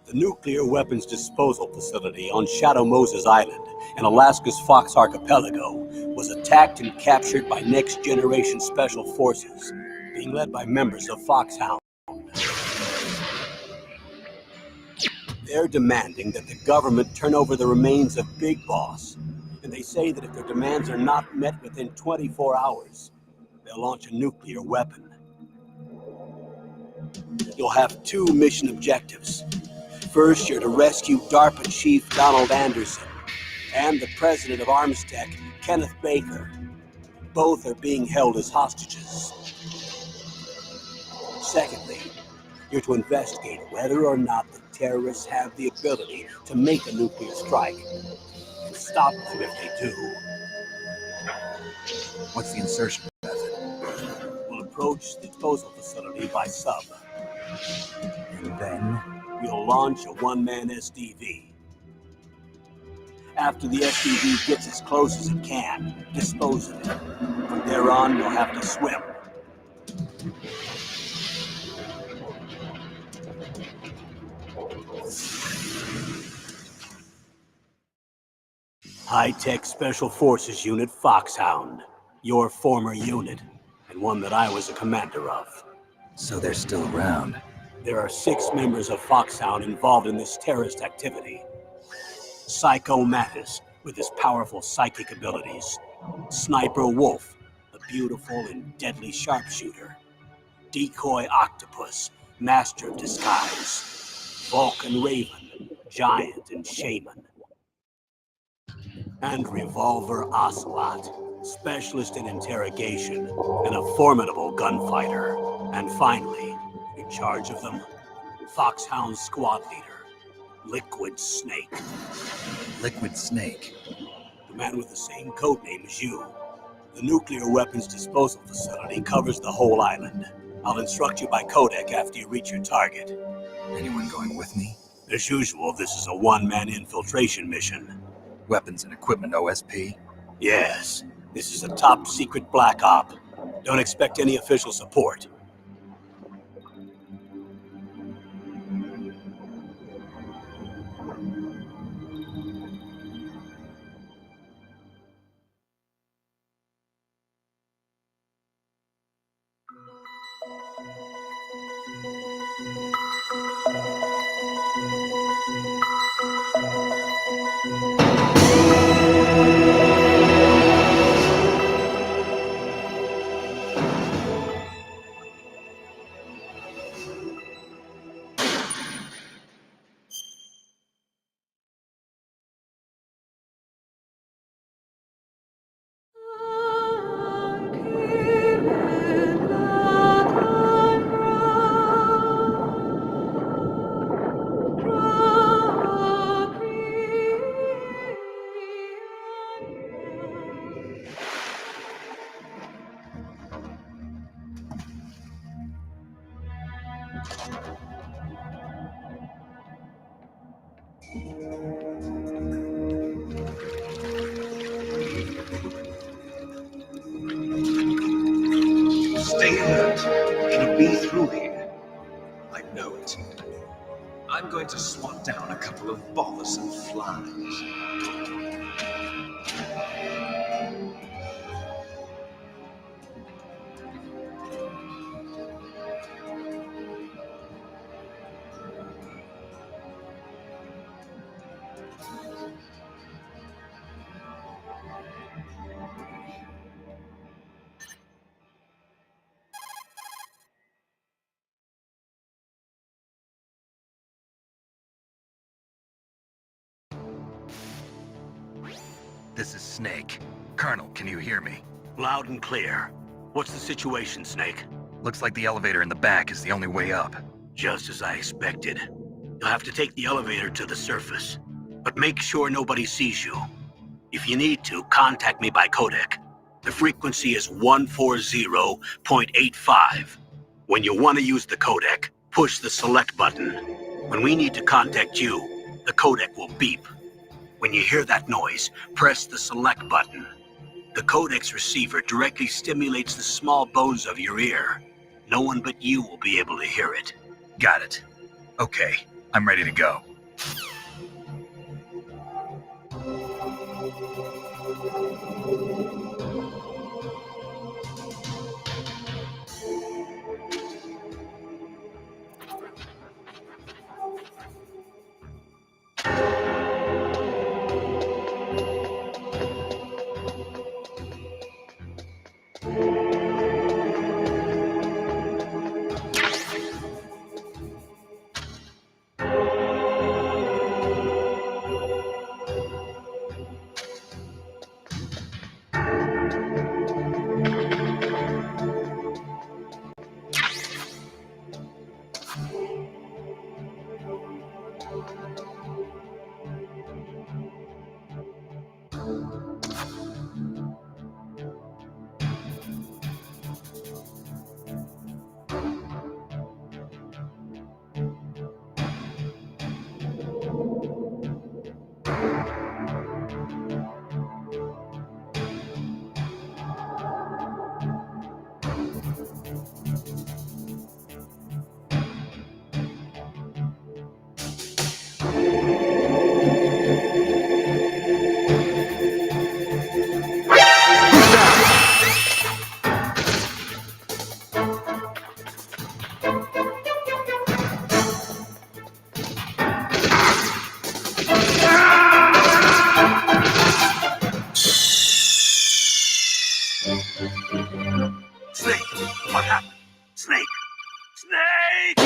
The nuclear weapons disposal facility on Shadow Moses Island in Alaska's Fox Archipelago was attacked and captured by Next Generation Special Forces, being led by members of Foxhound. They're demanding that the government turn over the remains of Big Boss, and they say that if their demands are not met within 24 hours, they'll launch a nuclear weapon. You'll have two mission objectives. First, you're to rescue DARPA Chief Donald Anderson and the president of Armstech, Kenneth Baker. Both are being held as hostages. Secondly, you're to investigate whether or not the terrorists have the ability to make a nuclear strike and stop them if they do. What's the insertion method? We'll approach the disposal facility by sub. And then? We'll launch a one-man SDV. After the SDV gets as close as it can, dispose of it. From there on, you'll have to swim. High-Tech Special Forces Unit Foxhound. Your former unit, and one that I was a commander of. So they're still around. There are 6 members of Foxhound involved in this terrorist activity. Psycho Mattis, with his powerful psychic abilities. Sniper Wolf, the beautiful and deadly sharpshooter. Decoy Octopus, master of disguise. Vulcan Raven, giant and shaman. And Revolver Ocelot, specialist in interrogation and a formidable gunfighter. And finally, in charge of them, Foxhound squad leader, Liquid Snake. Liquid Snake? The man with the same codename as you. The nuclear weapons disposal facility covers the whole island. I'll instruct you by codec after you reach your target. Anyone going with me? As usual, this is a one-man infiltration mission. Weapons and equipment OSP? Yes, this is a top-secret black op. Don't expect any official support. Stay alert. It'll be through here. I know it. I'm going to swat down a couple of bothersome flies. This is Snake. Colonel, can you hear me? Loud and clear. What's the situation, Snake? Looks like the elevator in the back is the only way up. Just as I expected. You'll have to take the elevator to the surface. But make sure nobody sees you. If you need to, contact me by codec. The frequency is 140.85. When you want to use the codec, push the select button. When we need to contact you, the codec will beep. When you hear that noise, press the select button. The codec's receiver directly stimulates the small bones of your ear. No one but you will be able to hear it. Got it. Okay, I'm ready to go. Snake! What happened? Snake! Snake!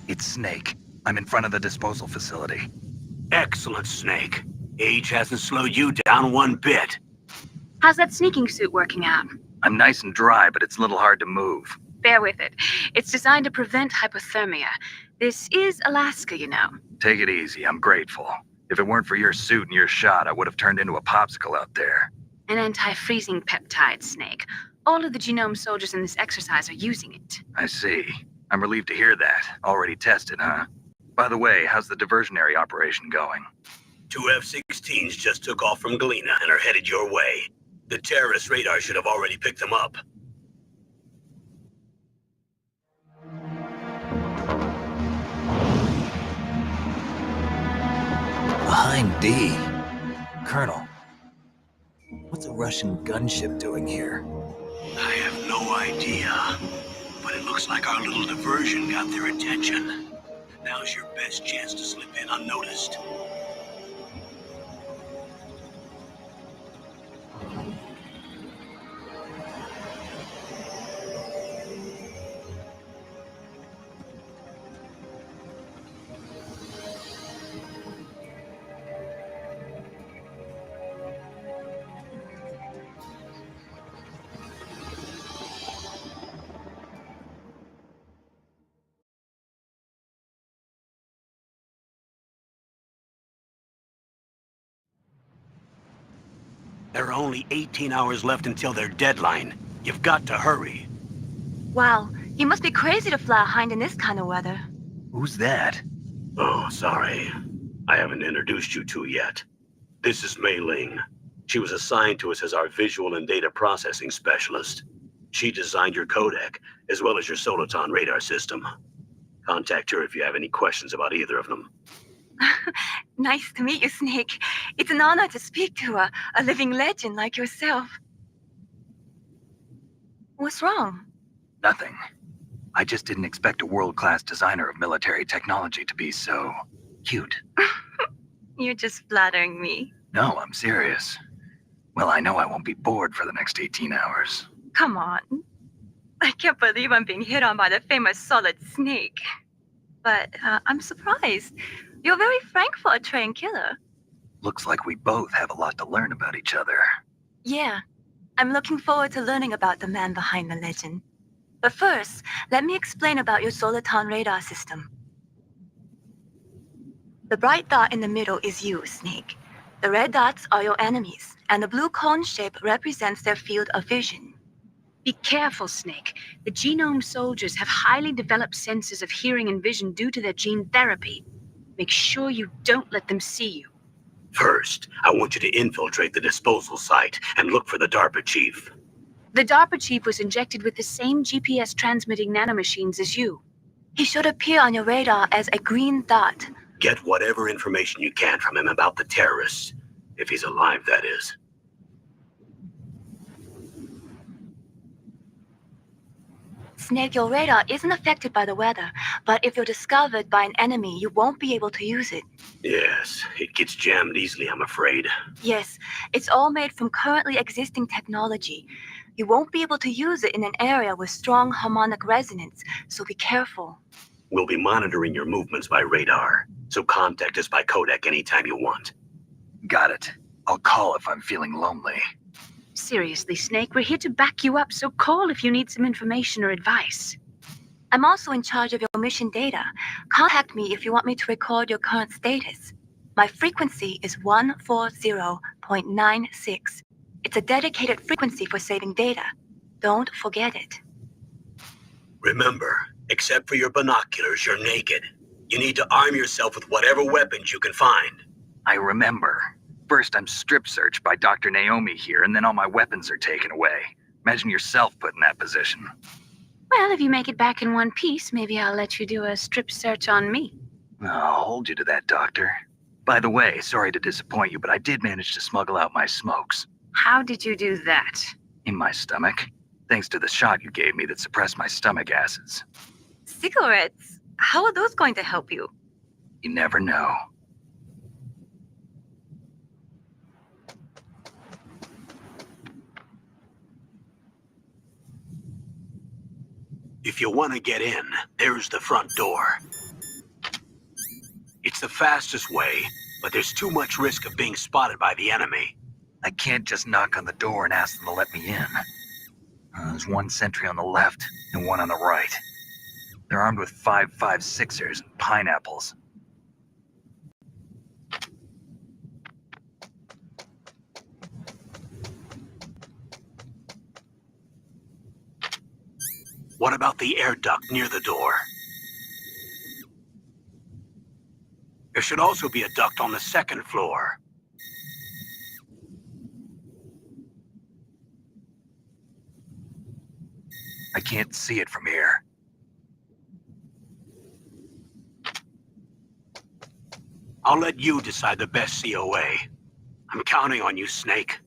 It's Snake. I'm in front of the disposal facility. Excellent, Snake. Age hasn't slowed you down one bit. How's that sneaking suit working out? I'm nice and dry, but it's a little hard to move. Bear with it. It's designed to prevent hypothermia. This is Alaska, you know. Take it easy, I'm grateful. If it weren't for your suit and your shot, I would have turned into a popsicle out there. An anti-freezing peptide, Snake. All of the genome soldiers in this exercise are using it. I see. I'm relieved to hear that. Already tested, huh? By the way, how's the diversionary operation going? 2 F-16s just took off from Galena and are headed your way. The terrorist radar should have already picked them up. Behind D. Colonel, what's a Russian gunship doing here? I have no idea, but it looks like our little diversion got their attention. Now's your best chance to slip in unnoticed. There are only 18 hours left until their deadline. You've got to hurry. Wow, you must be crazy to fly a hind in this kind of weather. Who's that? Oh, sorry. I haven't introduced you to yet. This is Mei Ling. She was assigned to us as our visual and data processing specialist. She designed your codec, as well as your Soliton radar system. Contact her if you have any questions about either of them. Nice to meet you, Snake. It's an honor to speak to a living legend like yourself. What's wrong? Nothing. I just didn't expect a world-class designer of military technology to be so cute. You're just flattering me. No, I'm serious. Well, I know I won't be bored for the next 18 hours. Come on. I can't believe I'm being hit on by the famous Solid Snake. But I'm surprised. You're very frank for a trained killer. Looks like we both have a lot to learn about each other. Yeah. I'm looking forward to learning about the man behind the legend. But first, let me explain about your Soliton radar system. The bright dot in the middle is you, Snake. The red dots are your enemies, and the blue cone shape represents their field of vision. Be careful, Snake. The genome soldiers have highly developed senses of hearing and vision due to their gene therapy. Make sure you don't let them see you. First, I want you to infiltrate the disposal site and look for the DARPA chief. The DARPA chief was injected with the same GPS transmitting nanomachines as you. He should appear on your radar as a green dot. Get whatever information you can from him about the terrorists. If he's alive, that is. Snake, your radar isn't affected by the weather, but if you're discovered by an enemy, you won't be able to use it. Yes, it gets jammed easily, I'm afraid. Yes, it's all made from currently existing technology. You won't be able to use it in an area with strong harmonic resonance, so be careful. We'll be monitoring your movements by radar, so contact us by codec anytime you want. Got it. I'll call if I'm feeling lonely. Seriously, Snake, we're here to back you up, so call if you need some information or advice. I'm also in charge of your mission data. Contact me if you want me to record your current status. My frequency is 140.96. It's a dedicated frequency for saving data. Don't forget it. Remember, except for your binoculars, you're naked. You need to arm yourself with whatever weapons you can find. I remember. First, I'm strip searched by Dr. Naomi here, and then all my weapons are taken away. Imagine yourself put in that position. Well, if you make it back in one piece, maybe I'll let you do a strip search on me. I'll hold you to that, Doctor. By the way, sorry to disappoint you, but I did manage to smuggle out my smokes. How did you do that? In my stomach. Thanks to the shot you gave me that suppressed my stomach acids. Cigarettes? How are those going to help you? You never know. If you want to get in, there's the front door. It's the fastest way, but there's too much risk of being spotted by the enemy. I can't just knock on the door and ask them to let me in. There's one sentry on the left and one on the right. They're armed with 5.56ers and pineapples. What about the air duct near the door? There should also be a duct on the second floor. I can't see it from here. I'll let you decide the best COA. I'm counting on you, Snake.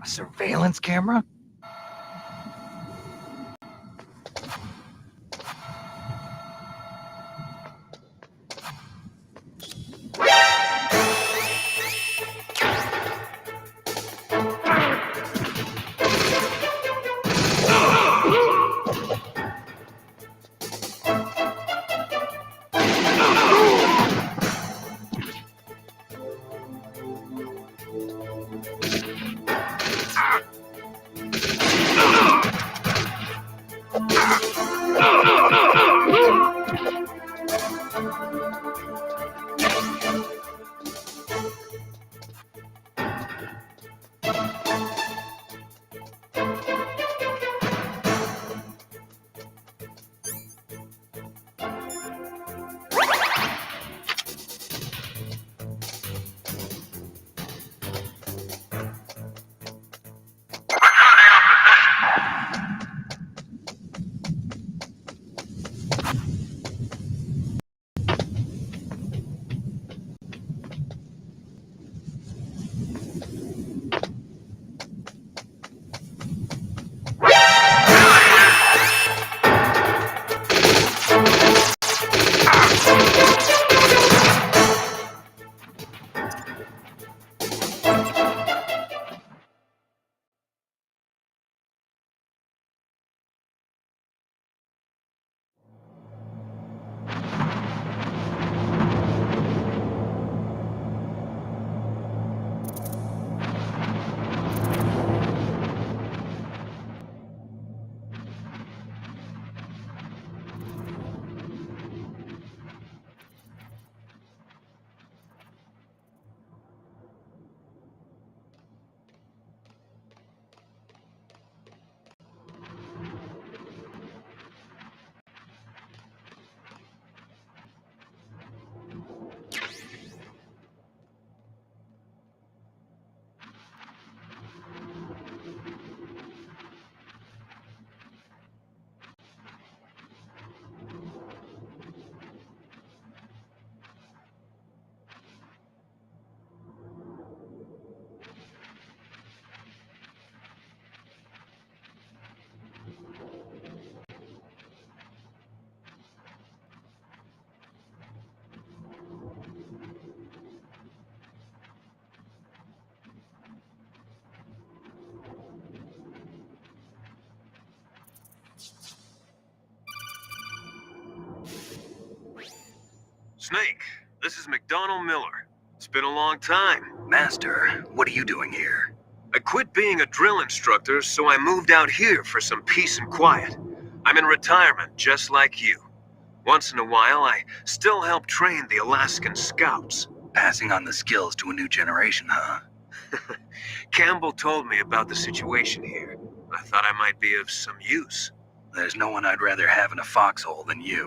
A surveillance camera? Snake, this is McDonald Miller. It's been a long time. Master, what are you doing here? I quit being a drill instructor, so I moved out here for some peace and quiet. I'm in retirement, just like you. Once in a while, I still help train the Alaskan Scouts. Passing on the skills to a new generation, huh? Campbell told me about the situation here. I thought I might be of some use. There's no one I'd rather have in a foxhole than you.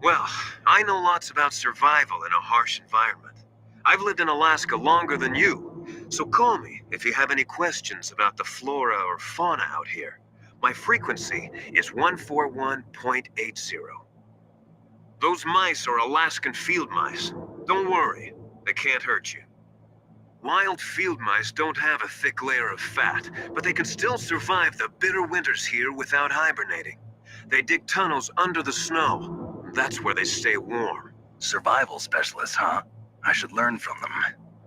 Well, I know lots about survival in a harsh environment. I've lived in Alaska longer than you, so call me if you have any questions about the flora or fauna out here. My frequency is 141.80. Those mice are Alaskan field mice. Don't worry, they can't hurt you. Wild field mice don't have a thick layer of fat, but they can still survive the bitter winters here without hibernating. They dig tunnels under the snow. That's where they stay warm. Survival specialists, huh? I should learn from them.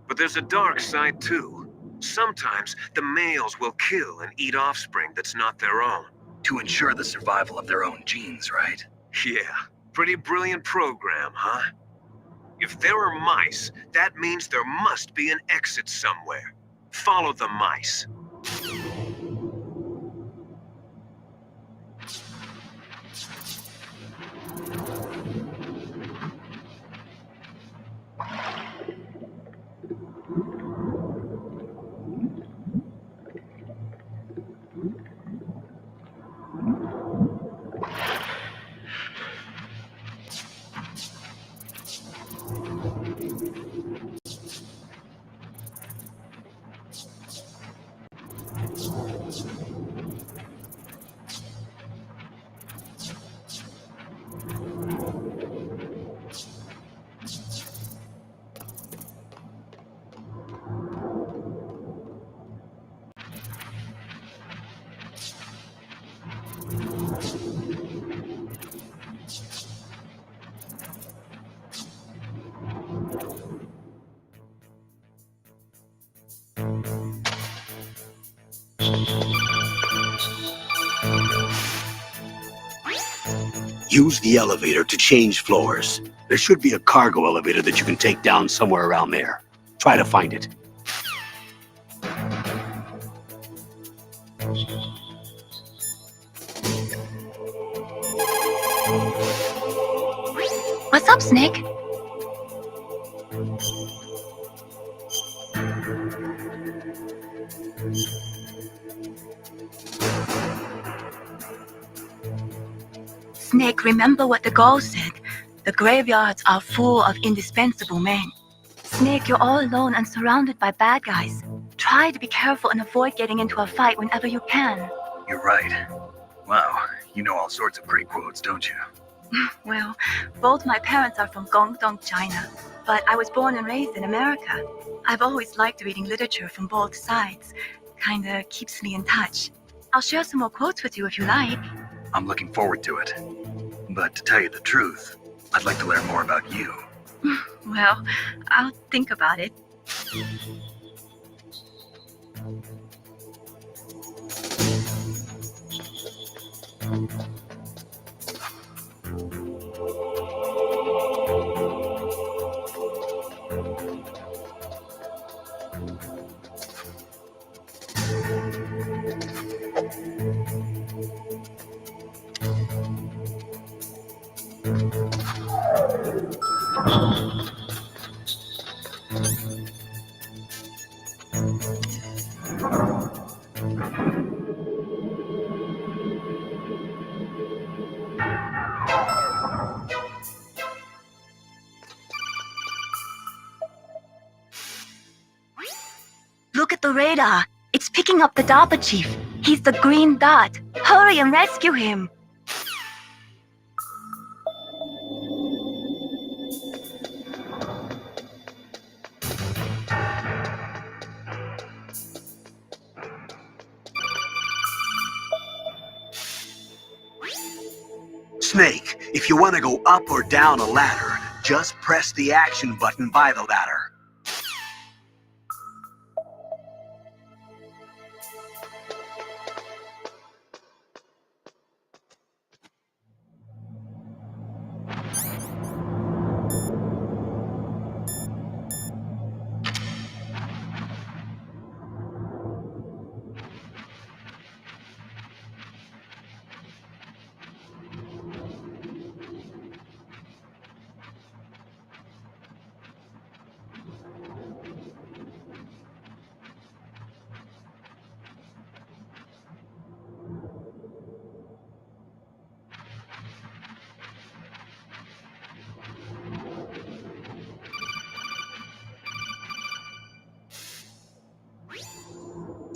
But there's a dark side too. Sometimes the males will kill and eat offspring that's not their own. To ensure the survival of their own genes, right? Yeah, pretty brilliant program, huh? If there are mice, that means there must be an exit somewhere. Follow the mice. Use the elevator to change floors. There should be a cargo elevator that you can take down somewhere around there. Try to find it. What's up, Snake? Snake, remember what the girl said. The graveyards are full of indispensable men. Snake, you're all alone and surrounded by bad guys. Try to be careful and avoid getting into a fight whenever you can. You're right. Wow, you know all sorts of great quotes, don't you? Well, both my parents are from Guangdong, China, but I was born and raised in America. I've always liked reading literature from both sides. Kinda keeps me in touch. I'll share some more quotes with you if you like. I'm looking forward to it. But to tell you the truth, I'd like to learn more about you. Well, I'll think about it. Look at the radar. It's picking up the DARPA chief. He's the green dot. Hurry and rescue him. Snake, if you want to go up or down a ladder, just press the action button by the ladder.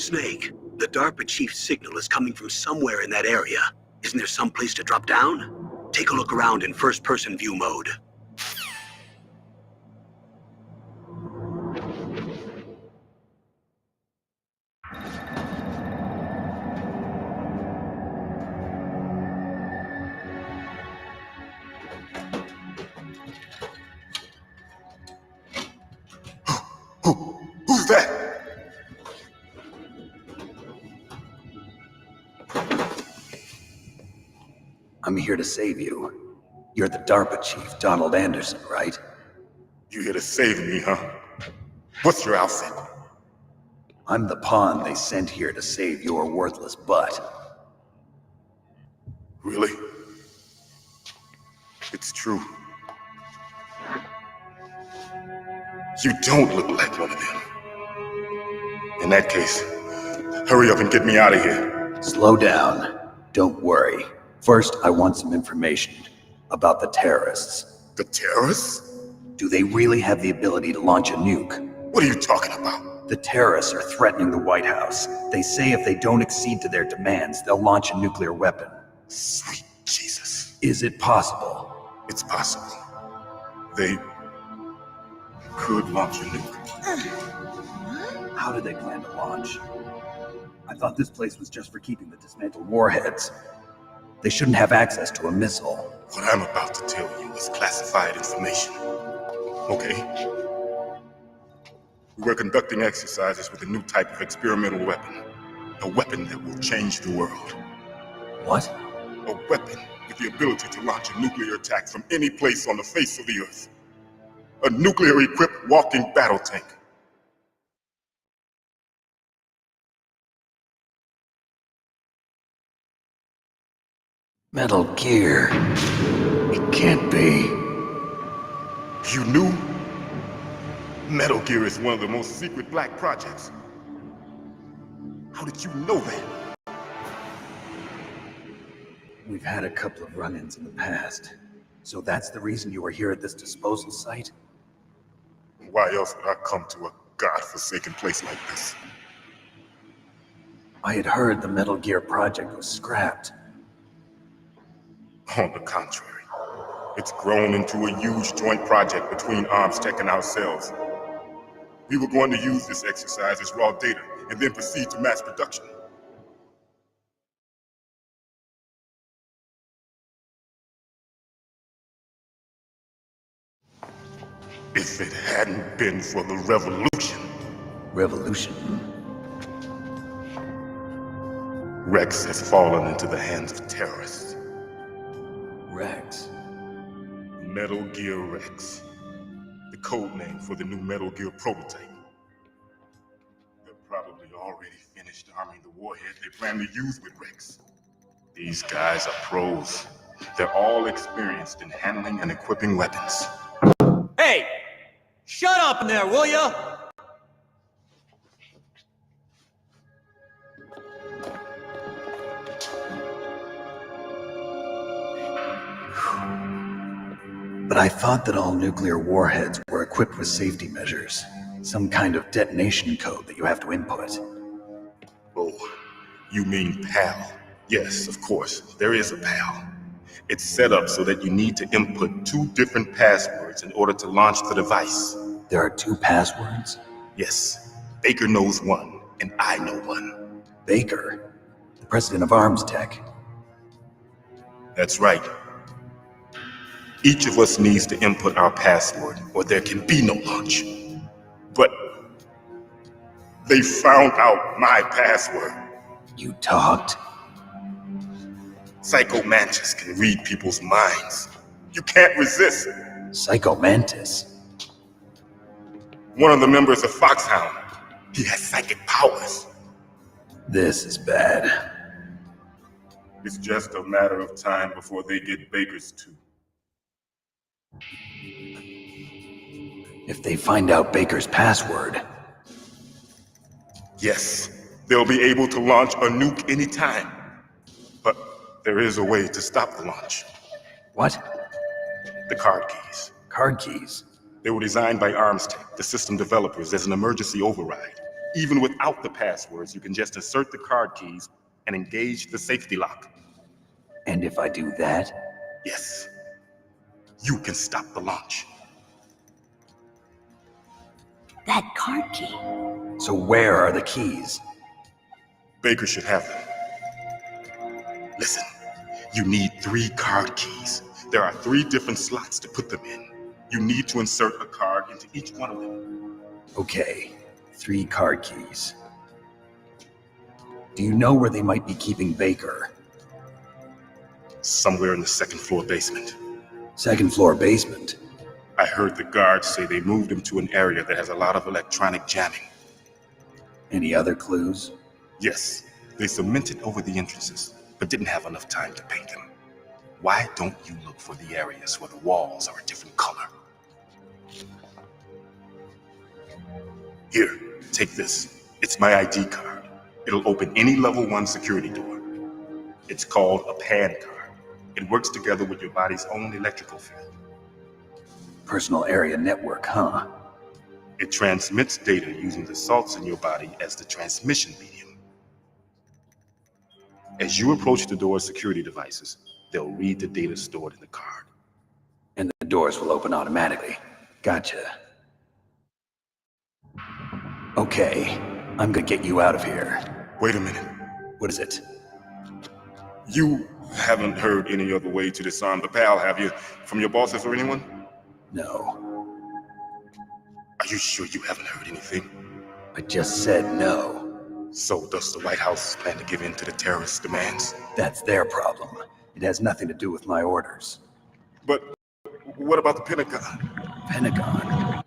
Snake, the DARPA chief's signal is coming from somewhere in that area. Isn't there some place to drop down? Take a look around in first-person view mode. Who's that? I'm here to save you. You're the DARPA chief, Donald Anderson, right? You here to save me, huh? What's your outfit? I'm the pawn they sent here to save your worthless butt. Really? It's true. You don't look like one of them. In that case, hurry up and get me out of here. Slow down. Don't worry. First, I want some information about the terrorists. The terrorists? Do they really have the ability to launch a nuke? What are you talking about? The terrorists are threatening the White House. They say if they don't accede to their demands, they'll launch a nuclear weapon. Sweet Jesus. Is it possible? It's possible. They could launch a nuke. How do they plan to launch? I thought this place was just for keeping the dismantled warheads. They shouldn't have access to a missile. What I'm about to tell you is classified information. Okay? We're conducting exercises with a new type of experimental weapon. A weapon that will change the world. What? A weapon with the ability to launch a nuclear attack from any place on the face of the Earth. A nuclear-equipped walking battle tank. Metal Gear. It can't be. You knew? Metal Gear is one of the most secret black projects. How did you know that? We've had a couple of run-ins in the past. So that's the reason you were here at this disposal site? Why else would I come to a godforsaken place like this? I had heard the Metal Gear project was scrapped. On the contrary, it's grown into a huge joint project between Arms Tech and ourselves. We were going to use this exercise as raw data and then proceed to mass production. If it hadn't been for the revolution... Revolution? Rex has fallen into the hands of terrorists. Rex? Metal Gear Rex. The code name for the new Metal Gear prototype. They're probably already finished arming the warhead they plan to use with Rex. These guys are pros. They're all experienced in handling and equipping weapons. Hey! Shut up in there, will ya? But I thought that all nuclear warheads were equipped with safety measures. Some kind of detonation code that you have to input. Oh, you mean PAL? Yes, of course, there is a PAL. It's set up so that you need to input 2 different passwords in order to launch the device. There are 2 passwords? Yes, Baker knows one, and I know one. Baker? The president of Arms Tech? That's right. Each of us needs to input our password, or there can be no launch. But they found out my password. You talked? Psycho Mantis can read people's minds. You can't resist. Psycho Mantis? One of the members of Foxhound. He has psychic powers. This is bad. It's just a matter of time before they get Baker's too. If they find out Baker's password... Yes, they'll be able to launch a nuke anytime. But there is a way to stop the launch. What? The card keys. Card keys? They were designed by Arms Tech, the system developers, as an emergency override. Even without the passwords, you can just insert the card keys and engage the safety lock. And if I do that? Yes, you can stop the launch. That card key. So where are the keys? Baker should have them. Listen, you need 3 card keys. There are 3 different slots to put them in. You need to insert a card into each one of them. Okay, 3 card keys. Do you know where they might be keeping Baker? Somewhere in the 2nd floor basement. 2nd floor basement? I heard the guards say they moved him to an area that has a lot of electronic jamming. Any other clues? Yes, they cemented over the entrances, but didn't have enough time to paint them. Why don't you look for the areas where the walls are a different color? Here, take this. It's my ID card. It'll open any level 1 security door. It's called a PAN card. It works together with your body's own electrical field. Personal area network, huh? It transmits data using the salts in your body as the transmission medium. As you approach the door's security devices, they'll read the data stored in the card. And the doors will open automatically. Gotcha. Okay, I'm gonna get you out of here. Wait a minute. What is it? You haven't heard any other way to disarm the PAL, have you? From your bosses or anyone? No. Are you sure you haven't heard anything? I just said no. So does the White House plan to give in to the terrorists' demands? That's their problem. It has nothing to do with my orders. But what about the Pentagon? Pentagon?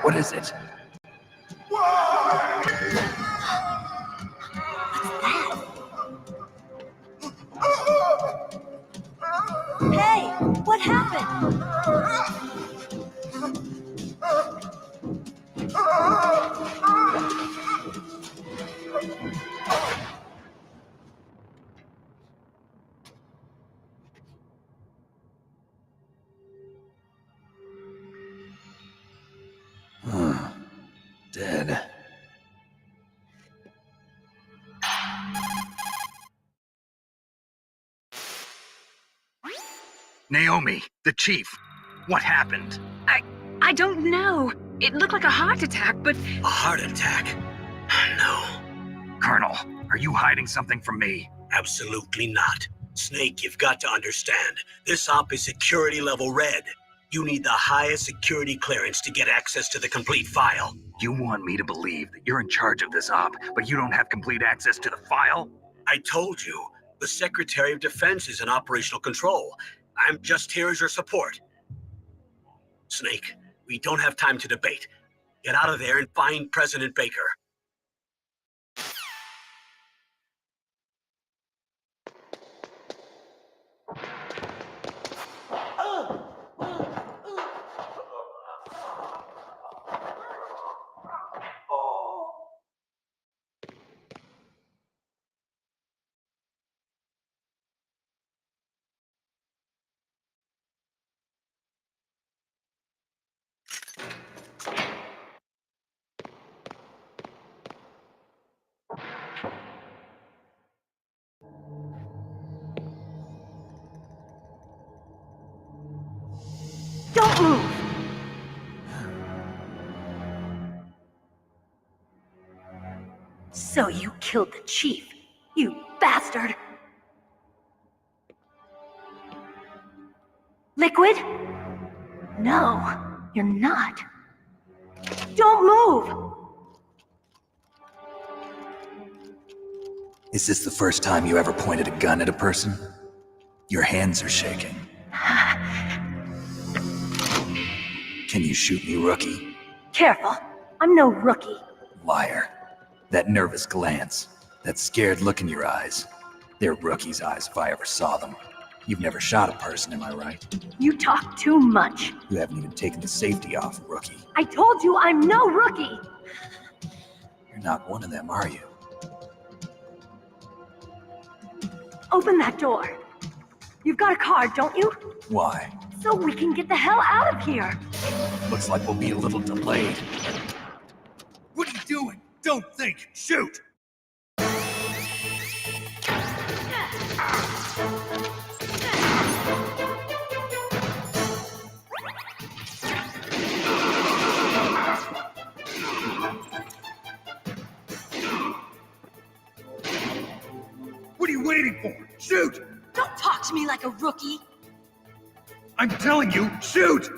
What is it? Hey, what happened? Dead. Naomi, the chief. What happened? I don't know. It looked like a heart attack, but A heart attack? No, Colonel, are you hiding something from me? absolutely not. Snake, you've got to understand. This op is security level red. You need the highest security clearance to get access to the complete file. You want me to believe that you're in charge of this op, but you don't have complete access to the file? I told you, the Secretary of Defense is in operational control. I'm just here as your support. Snake, we don't have time to debate. Get out of there and find President Baker. Don't move! So you killed the chief, you bastard! Liquid? No, you're not. Don't move! Is this the first time you ever pointed a gun at a person? Your hands are shaking. Can you shoot me, rookie? Careful, I'm no rookie. Liar. That nervous glance, that scared look in your eyes. They're rookie's eyes if I ever saw them. You've never shot a person, am I right? You talk too much. You haven't even taken the safety off, rookie. I told you I'm no rookie! You're not one of them, are you? Open that door. You've got a card, don't you? Why? So we can get the hell out of here. Looks like we'll be a little delayed. What are you Don't think! Shoot! What are you waiting for? Shoot! Don't talk to me like a rookie. I'm telling you, shoot!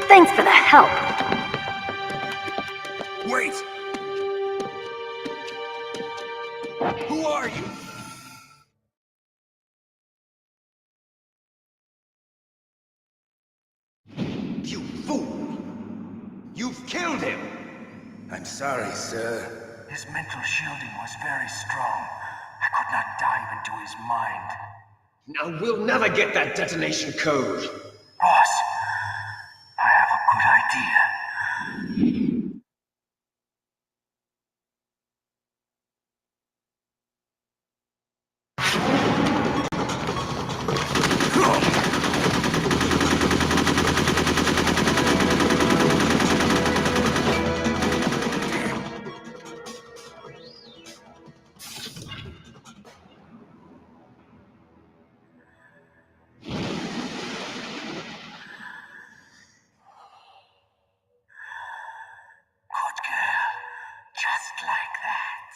Thanks for the help. Wait! Who are you? You fool! You've killed him! I'm sorry, sir. His mental shielding was very strong. I could not dive into his mind. Now we'll never get that detonation code. Boss, I have a good idea. Good girl. Just like that.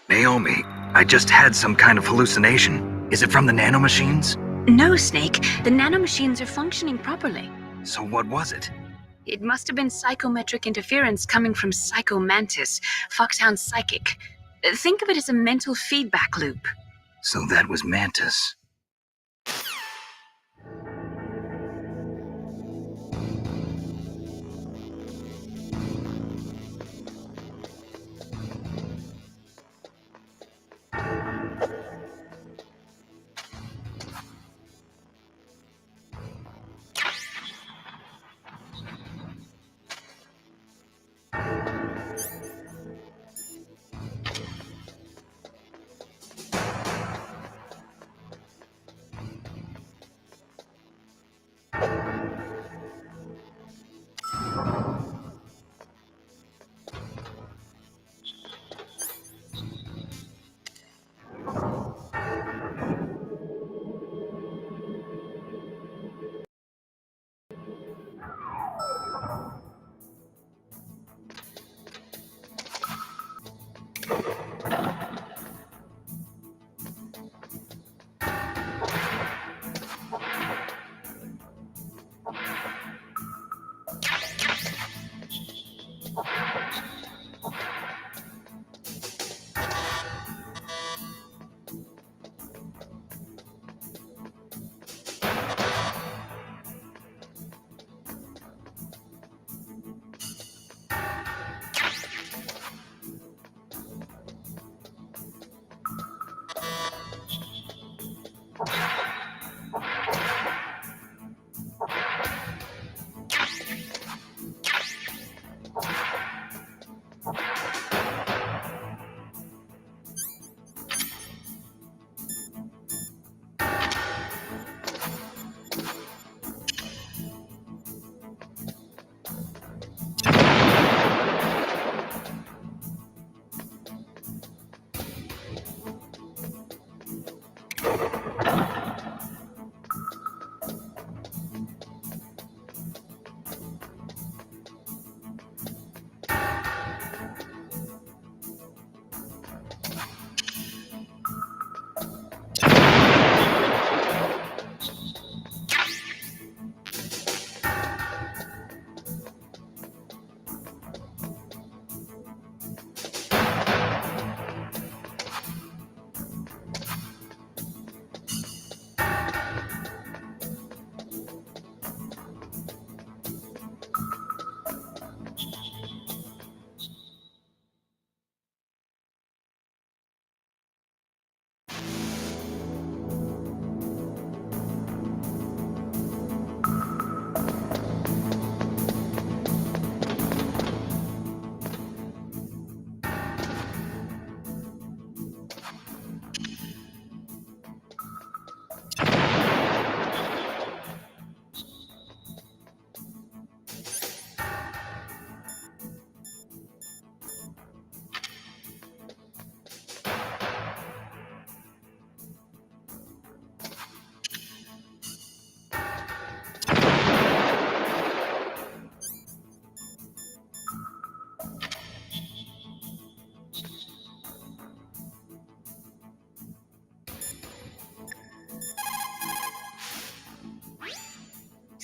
Naomi, I just had some kind of hallucination. Is it from the nanomachines? No, Snake. The nanomachines are functioning properly. So what was it? It must have been psychometric interference coming from Psycho Mantis, Foxhound's psychic. Think of it as a mental feedback loop. So that was Mantis.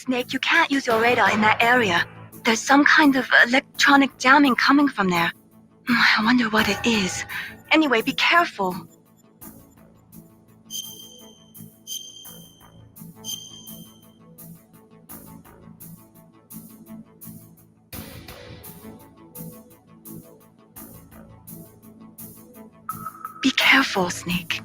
Snake, you can't use your radar in that area. There's some kind of electronic jamming coming from there. I wonder what it is. Anyway, be careful. Be careful, Snake.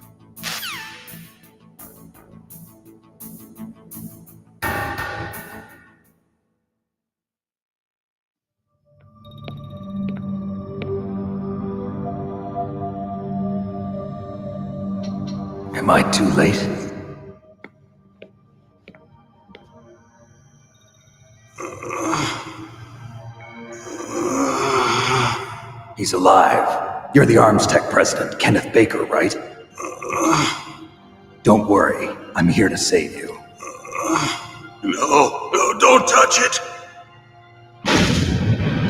Am I too late? He's alive. You're the Arms Tech president, Kenneth Baker, right? Don't worry, I'm here to save you. No, don't touch it!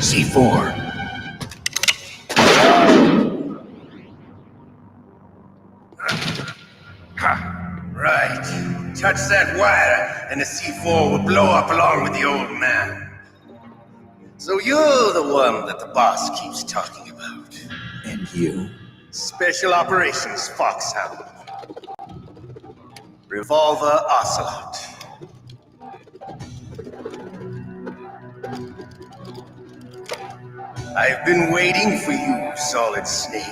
C4. Right. Touch that wire, and the C4 will blow up along with the old man. So you're the one that the boss keeps talking about. And you? Special Operations Foxhound. Revolver Ocelot. I've been waiting for you, Solid Snake.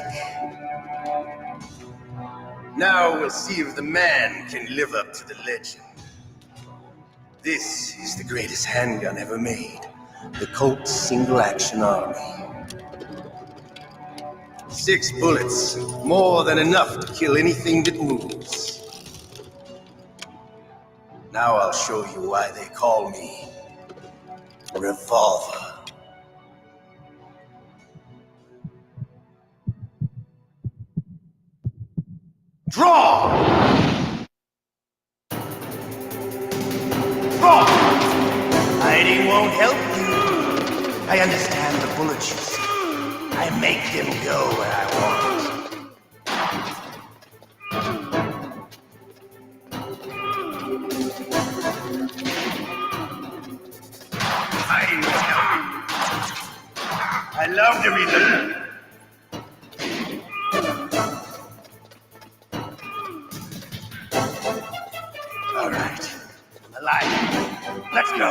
Now we'll see if the man can live up to the legend. This is the greatest handgun ever made. The Colt Single Action Army. 6 bullets, more than enough to kill anything that moves. Now I'll show you why they call me Revolver. Draw! Draw! Hiding won't help you. I understand the bullets you see. I make them go where I want. Hiding won't help you. I love to read them. All right. I'm alive. Let's go.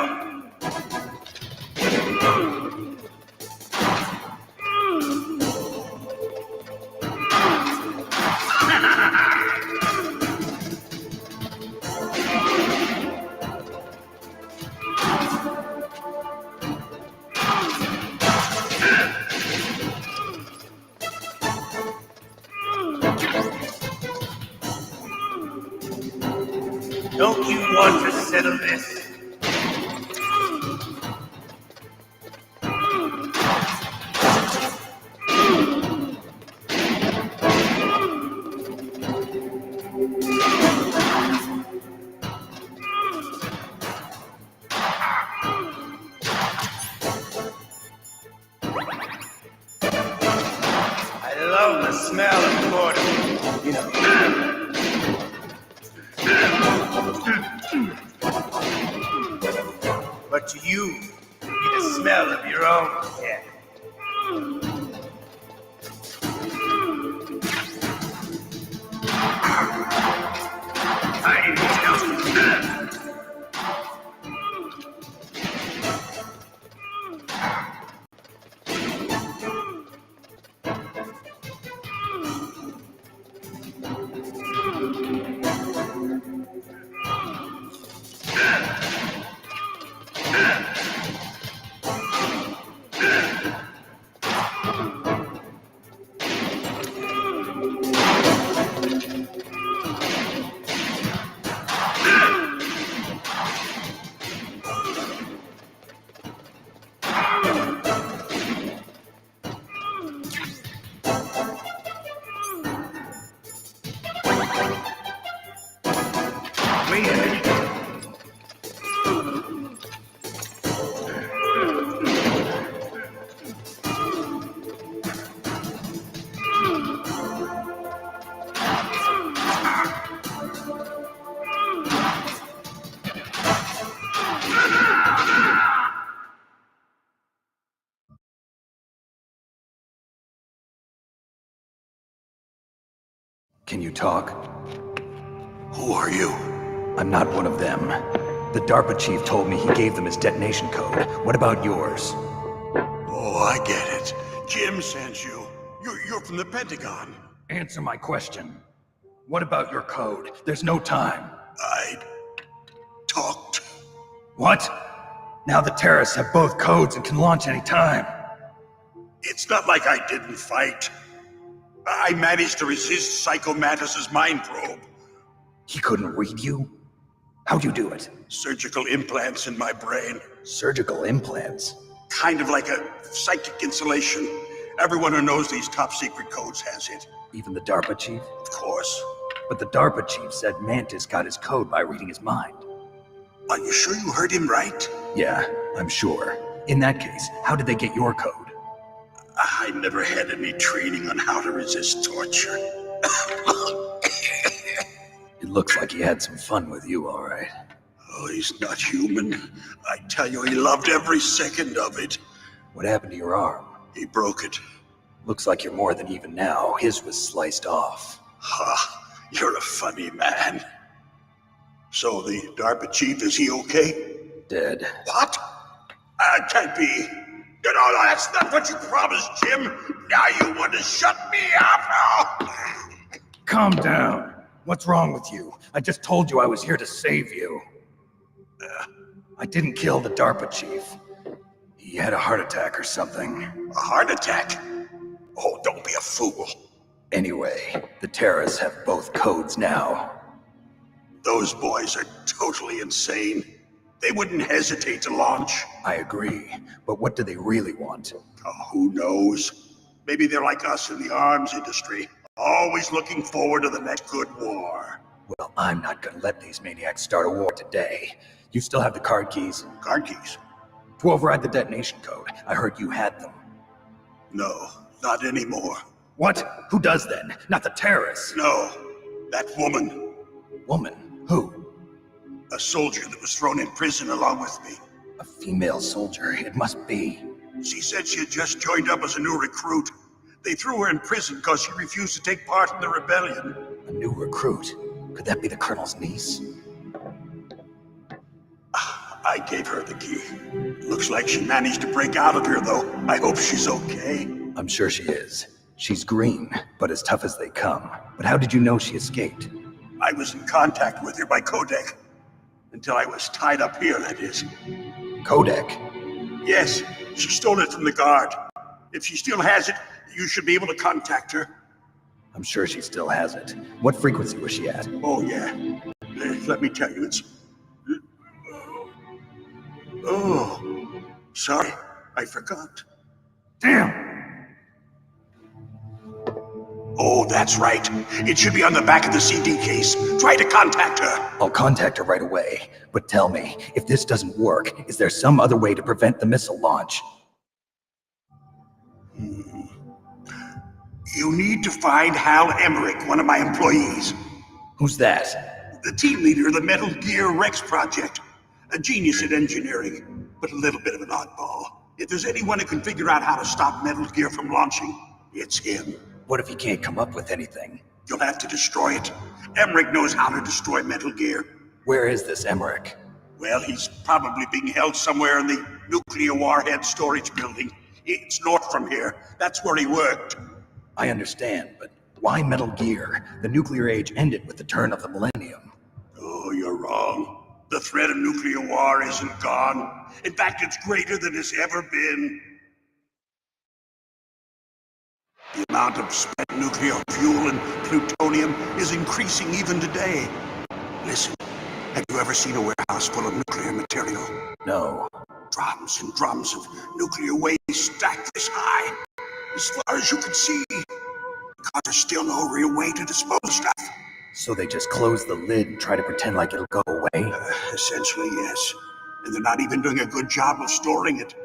Don't you want to settle this? I love the smell of mortar. You know. But to you, it'll be the smell of your own death. Can you talk? Who are you? I'm not one of them. The DARPA chief told me he gave them his detonation code. What about yours? Oh, I get it. Jim sent you. You're from the Pentagon. Answer my question. What about your code? There's no time. I talked. What? Now the terrorists have both codes and can launch any time. It's not like I didn't fight. I managed to resist Psycho Mantis's mind probe. He couldn't read you? How'd you do it? Surgical implants in my brain. Surgical implants? Kind of like a psychic insulation. Everyone who knows these top secret codes has it. Even the DARPA chief? Of course. But the DARPA chief said Mantis got his code by reading his mind. Are you sure you heard him right? Yeah, I'm sure. In that case, how did they get your code? I never had any training on how to resist torture. It looks like he had some fun with you, all right. Oh, he's not human. I tell you, he loved every second of it. What happened to your arm? He broke it. Looks like you're more than even now. His was sliced off. Ha, you're a funny man. So the DARPA chief, is he okay? Dead. What? That can't be. You know, that's not what you promised, Jim. Now you want to shut me up? Calm down. What's wrong with you? I just told you I was here to save you. I didn't kill the DARPA chief. He had a heart attack or something. A heart attack? Oh, don't be a fool. Anyway, the terrorists have both codes now. Those boys are totally insane. They wouldn't hesitate to launch. I agree, but what do they really want? Oh, who knows? Maybe they're like us in the arms industry, always looking forward to the next good war. Well, I'm not gonna let these maniacs start a war today. You still have the card keys? Card keys? To override the detonation code. I heard you had them. No, not anymore. What? Who does then? Not the terrorists. No, that woman. Woman? Who? A soldier that was thrown in prison along with me. A female soldier, it must be. She said she had just joined up as a new recruit. They threw her in prison because she refused to take part in the rebellion. A new recruit? Could that be the colonel's niece? I gave her the key. Looks like she managed to break out of here, though. I hope she's okay. I'm sure she is. She's green, but as tough as they come. But how did you know she escaped? I was in contact with her by codec. Until I was tied up here, that is. Codec? Yes, she stole it from the guard. If she still has it, you should be able to contact her. I'm sure she still has it. What frequency was she at? Oh, yeah. Let me tell you, it's... Oh, sorry, I forgot. Damn! Oh, that's right. It should be on the back of the CD case. Try to contact her. I'll contact her right away. But tell me, if this doesn't work, is there some other way to prevent the missile launch? You need to find Hal Emmerich, one of my employees. Who's that? The team leader of the Metal Gear Rex project. A genius at engineering, but a little bit of an oddball. If there's anyone who can figure out how to stop Metal Gear from launching, it's him. What if he can't come up with anything? You'll have to destroy it. Emmerich knows how to destroy Metal Gear. Where is this Emmerich? Well, he's probably being held somewhere in the nuclear warhead storage building. It's north from here. That's where he worked. I understand, but why Metal Gear? The nuclear age ended with the turn of the millennium. Oh, you're wrong. The threat of nuclear war isn't gone. In fact, it's greater than it's ever been. The amount of spent nuclear fuel and plutonium is increasing even today. Listen, have you ever seen a warehouse full of nuclear material? No. Drums and drums of nuclear waste stacked this high, as far as you can see. Because there's still no real way to dispose of stuff. So they just close the lid and try to pretend like it'll go away? Essentially, yes. And they're not even doing a good job of storing it.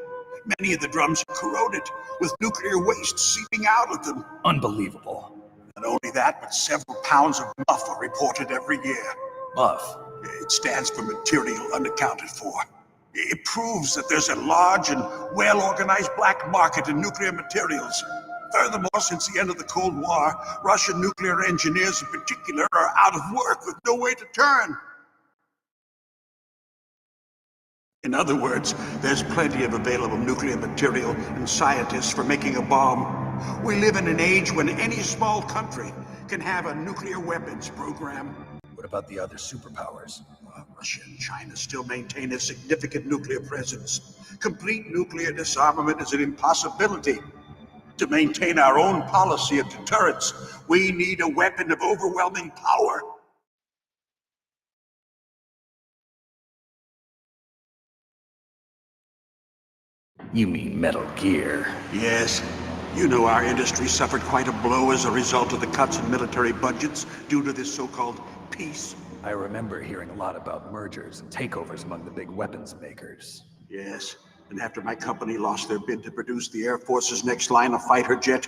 Many of the drums are corroded, with nuclear waste seeping out of them. Unbelievable. Not only that, but several pounds of MUF are reported every year. MUF? It stands for material unaccounted for. It proves that there's a large and well-organized black market in nuclear materials. Furthermore, since the end of the Cold War, Russian nuclear engineers in particular are out of work with no way to turn. In other words, there's plenty of available nuclear material and scientists for making a bomb. We live in an age when any small country can have a nuclear weapons program. What about the other superpowers? Russia and China still maintain a significant nuclear presence. Complete nuclear disarmament is an impossibility. To maintain our own policy of deterrence, we need a weapon of overwhelming power. You mean Metal Gear? Yes. You know our industry suffered quite a blow as a result of the cuts in military budgets due to this so-called peace. I remember hearing a lot about mergers and takeovers among the big weapons makers. Yes. And after my company lost their bid to produce the Air Force's next line of fighter jet,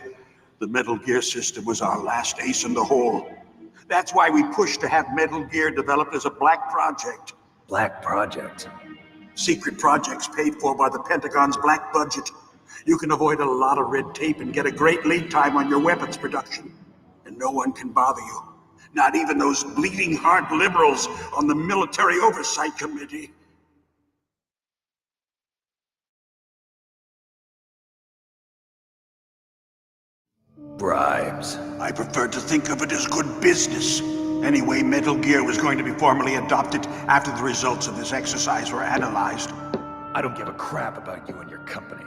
the Metal Gear system was our last ace in the hole. That's why we pushed to have Metal Gear developed as a black project. Black project? Secret projects paid for by the Pentagon's black budget. You can avoid a lot of red tape and get a great lead time on your weapons production. And no one can bother you. Not even those bleeding heart liberals on the Military Oversight Committee. Bribes. I prefer to think of it as good business. Anyway, Metal Gear was going to be formally adopted after the results of this exercise were analyzed. I don't give a crap about you and your company.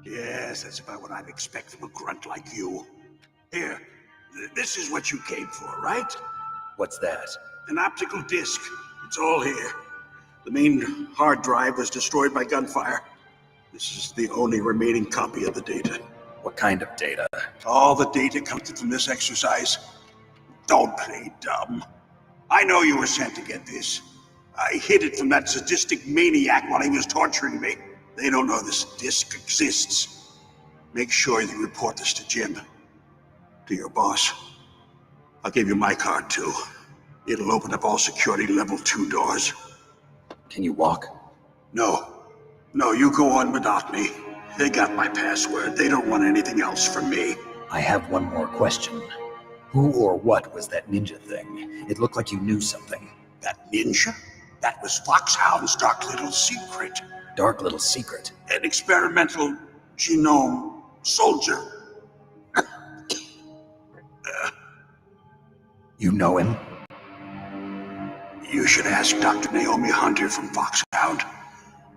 Yes, that's about what I'd expect from a grunt like you. Here, this is what you came for, right? What's that? An optical disc. It's all here. The main hard drive was destroyed by gunfire. This is the only remaining copy of the data. What kind of data? All the data comes from this exercise. Don't play dumb. I know you were sent to get this. I hid it from that sadistic maniac while he was torturing me. They don't know this disc exists. Make sure you report this to Jim. To your boss. I'll give you my card too. It'll open up all security level 2 doors. Can you walk? No. No, you go on without me. They got my password. They don't want anything else from me. I have one more question. Who or what was that ninja thing? It looked like you knew something. That ninja? That was Foxhound's dark little secret. Dark little secret? An experimental genome soldier. You know him? You should ask Dr. Naomi Hunter from Foxhound.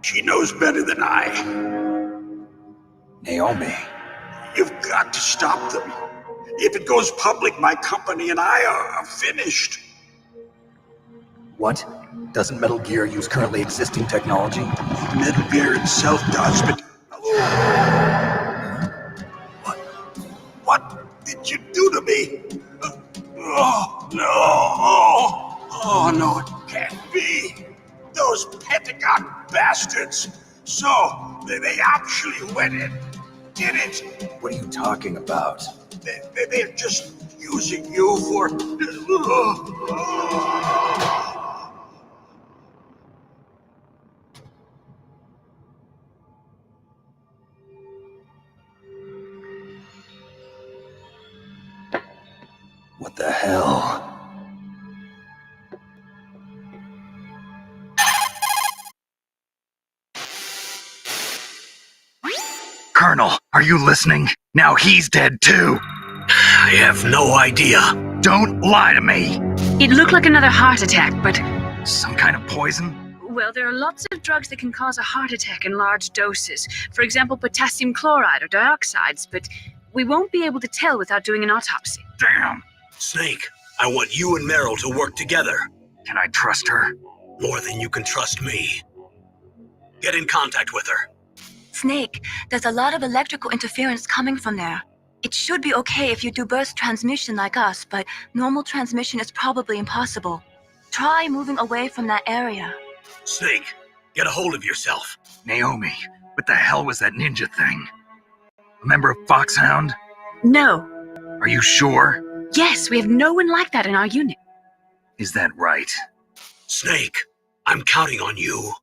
She knows better than I. Naomi? You've got to stop them. If it goes public, my company and I are finished. What? Doesn't Metal Gear use currently existing technology? Metal Gear itself does, but... What did you do to me? Oh, no. Oh, no, it can't be. Those Pentagon bastards. So, they actually went and did it. What are you talking about? They're just using you for... What the hell? Colonel, are you listening? Now he's dead too. I have no idea. Don't lie to me. It looked like another heart attack, but... Some kind of poison? Well, there are lots of drugs that can cause a heart attack in large doses. For example, potassium chloride or dioxides, but we won't be able to tell without doing an autopsy. Damn. Snake, I want you and Meryl to work together. Can I trust her? More than you can trust me. Get in contact with her. Snake, there's a lot of electrical interference coming from there. It should be okay if you do burst transmission like us, but normal transmission is probably impossible. Try moving away from that area. Snake, get a hold of yourself. Naomi, what the hell was that ninja thing? A member of Foxhound? No. Are you sure? Yes, we have no one like that in our unit. Is that right? Snake, I'm counting on you.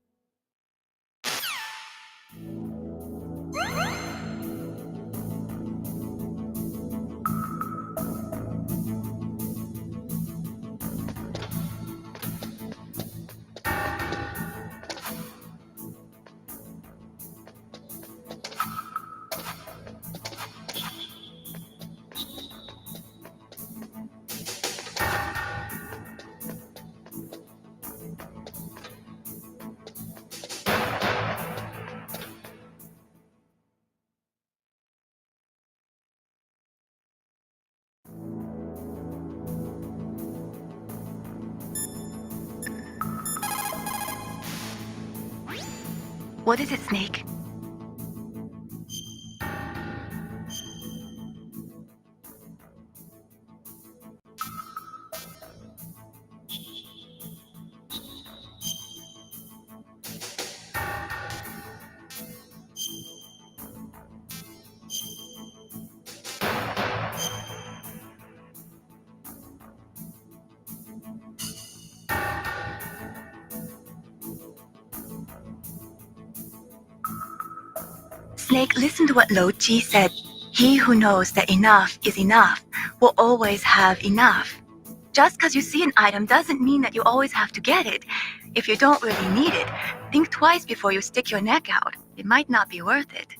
What is it, Snake? Snake, listen to what Lo Ji said. He who knows that enough is enough will always have enough. Just because you see an item doesn't mean that you always have to get it. If you don't really need it, think twice before you stick your neck out. It might not be worth it.